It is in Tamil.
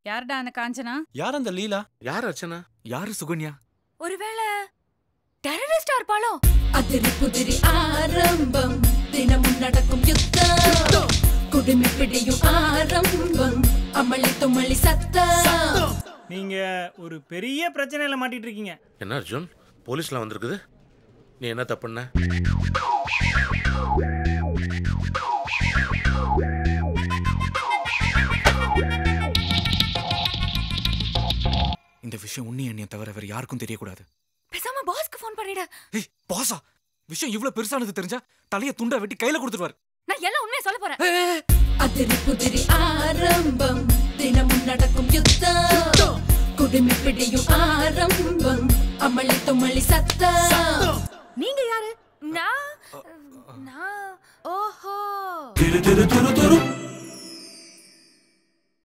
யாருடா அந்த காஞ்சனா? யார் அந்த லீலா? யார் அர்ச்சனா? யாரு சுகன்யா? ஒருவேளை டெரரிஸ்டா இருப்பாளோ? அதிரி புதிரி ஆரம்பம், தினமும் நடக்கும் யுத்தம், குடுமி பிடியும் ஆரம்பம், அமளி துமளி சத்தம். நீங்க ஒரு பெரிய பிரச்சனையில மாட்டிட்டு இருக்கீங்க. என்ன அர்ஜுன், போலீஸ்லாம் வந்திருக்குது? நீ என்ன தப்புண்ண? இந்த விஷயம் உன்னி என்னைய தவிர வேற யாருக்கும் தெரியக்கூடாது. பேசாம பாஸ்க்கு ஃபோன் பண்ணிடு. ஏய் பாஸா, விஷயம் இவ்வளவு பெருசானது தெரிஞ்சா தலைய துண்டா வெட்டி கையில கொடுத்துருவாரு. நான் எல்லாம் உண்மையை சொல்ல போறேன். அதிரி புதிரி ஆரம்பம், தினமும் நடக்கும் யுத்தம், குடுமி பிடியும் ஆரம்பம், அமளி துமளி சத்தம். நீங்க யாரு? நான் ஓஹோ. திரு திரு துரு துரு